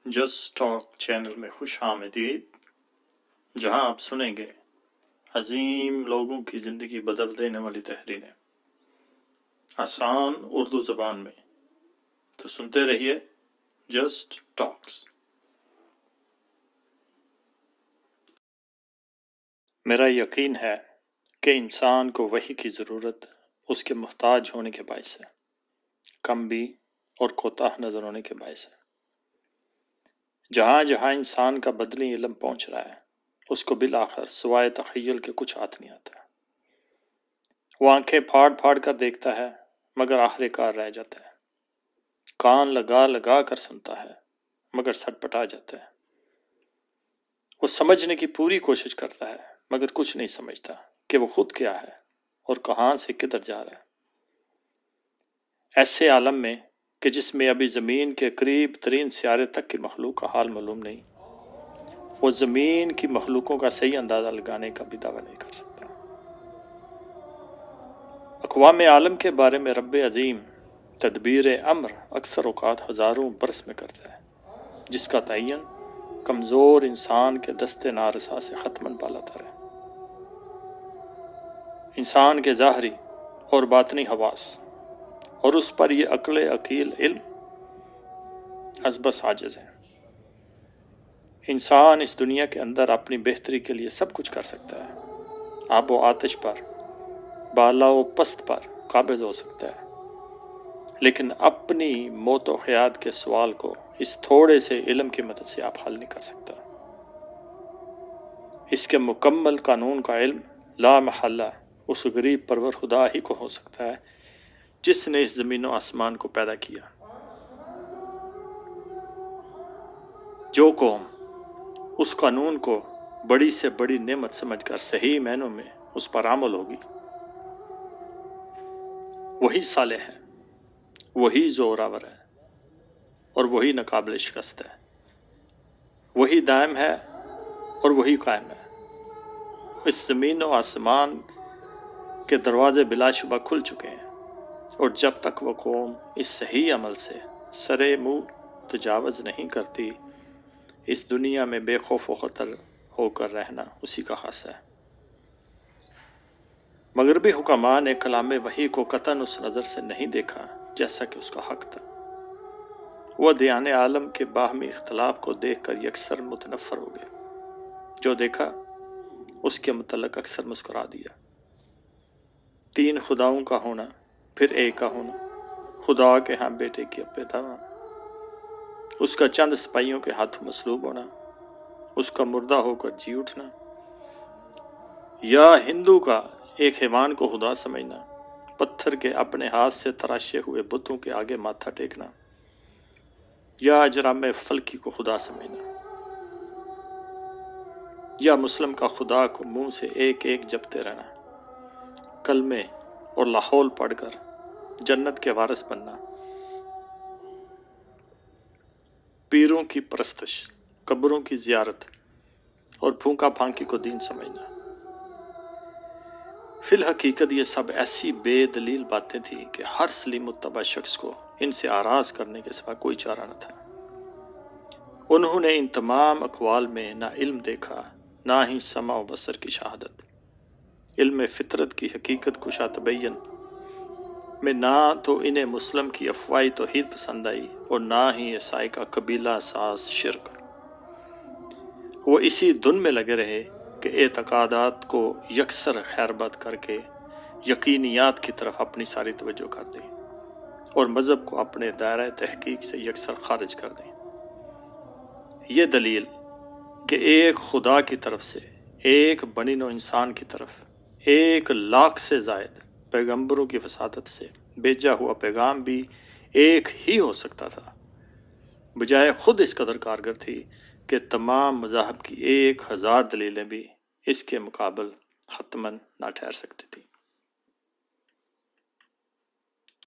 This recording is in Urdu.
جسٹ ٹاک چینل میں خوش آمدید، جہاں آپ سنیں گے عظیم لوگوں کی زندگی بدل دینے والی تحریریں آسان اردو زبان میں۔ تو سنتے رہیے جسٹ ٹاکس۔ میرا یقین ہے کہ انسان کو وحی کی ضرورت اس کے محتاج ہونے کے باعث ہے، کمبی اور کوتاہ نظر ہونے کے باعث ہے۔ جہاں جہاں انسان کا بدنی علم پہنچ رہا ہے، اس کو بالآخر سوائے تخیل کے کچھ ہاتھ نہیں آتا۔ وہ آنکھیں پھاڑ پھاڑ کر دیکھتا ہے مگر آخر کار رہ جاتا ہے، کان لگا لگا کر سنتا ہے مگر سٹ پٹا جاتا ہے۔ وہ سمجھنے کی پوری کوشش کرتا ہے مگر کچھ نہیں سمجھتا کہ وہ خود کیا ہے اور کہاں سے کدھر جا رہا ہے۔ ایسے عالم میں کہ جس میں ابھی زمین کے قریب ترین سیارے تک کی مخلوق کا حال معلوم نہیں، وہ زمین کی مخلوقوں کا صحیح اندازہ لگانے کا بھی دعویٰ نہیں کر سکتا۔ اقوام عالم کے بارے میں رب عظیم تدبیر امر اکثر اوقات ہزاروں برس میں کرتا ہے، جس کا تعین کمزور انسان کے دست نارسا سے حتماً بالاتر ہے۔ انسان کے ظاہری اور باطنی حواس اور اس پر یہ عقل عقیل علم از بس عاجز ہے۔ انسان اس دنیا کے اندر اپنی بہتری کے لیے سب کچھ کر سکتا ہے، آب و آتش پر، بالا و پست پر قابض ہو سکتا ہے، لیکن اپنی موت و حیات کے سوال کو اس تھوڑے سے علم کی مدد سے آپ حل نہیں کر سکتا۔ اس کے مکمل قانون کا علم لا محالہ اس غریب پرور خدا ہی کو ہو سکتا ہے جس نے اس زمین و آسمان کو پیدا کیا۔ جو قوم اس قانون کو بڑی سے بڑی نعمت سمجھ کر صحیح معنوں میں اس پر عمل ہوگی، وہی صالح ہے، وہی زوراور ہے اور وہی ناقابل شکست ہے، وہی دائم ہے اور وہی قائم ہے۔ اس زمین و آسمان کے دروازے بلا شبہ کھل چکے ہیں، اور جب تک وہ قوم اس صحیح عمل سے سرے منہ تجاوز نہیں کرتی، اس دنیا میں بے خوف و خطر ہو کر رہنا اسی کا خاصہ ہے۔ مغربی حکماء نے کلام وحی کو قطعاً اس نظر سے نہیں دیکھا جیسا کہ اس کا حق تھا۔ وہ ادیان عالم کے باہمی اختلاف کو دیکھ کر یکسر متنفر ہو گئے، جو دیکھا اس کے متعلق اکثر مسکرا دیا۔ تین خداؤں کا ہونا، پھر ایک کا ہونا، خدا کے ہاں بیٹے کی پیدا ہونا، اس کا چند سپاہیوں کے ہاتھوں مصلوب ہونا، اس کا مردہ ہو کر جی اٹھنا، یا ہندو کا ایک حیوان کو خدا سمجھنا، پتھر کے اپنے ہاتھ سے تراشے ہوئے بتوں کے آگے ماتھا ٹیکنا، یا اجرام فلکی کو خدا سمجھنا، یا مسلم کا خدا کو منہ سے ایک ایک جپتے رہنا، کلمے اور لاحول پڑھ کر جنت کے وارث بننا، پیروں کی پرستش، قبروں کی زیارت اور پھونکا پھانکی کو دین سمجھنا۔ فی الحقیقت یہ سب ایسی بے دلیل باتیں تھیں کہ ہر سلیم متبع شخص کو ان سے آراز کرنے کے سوا کوئی چارہ نہ تھا۔ انہوں نے ان تمام اقوال میں نہ علم دیکھا، نہ ہی سمع و بصر کی شہادت۔ علم فطرت کی حقیقت کشا تبین میں نہ تو انہیں مسلم کی افواہی توحید پسند آئی اور نہ ہی عیسائی کا قبیلہ ساز شرک۔ وہ اسی دن میں لگے رہے کہ اعتقادات کو یکسر خیرباد کر کے یقینیات کی طرف اپنی ساری توجہ کر دیں اور مذہب کو اپنے دائرہ تحقیق سے یکسر خارج کر دیں۔ یہ دلیل کہ ایک خدا کی طرف سے، ایک بنی نوع انسان کی طرف 1,00,000 سے زائد پیغمبروں کی وساطت سے بھیجا ہوا پیغام بھی ایک ہی ہو سکتا تھا، بجائے خود اس قدر کارگر تھی کہ تمام مذاہب کی 1,000 دلیلیں بھی اس کے مقابل حتماً نہ ٹھہر سکتی تھیں۔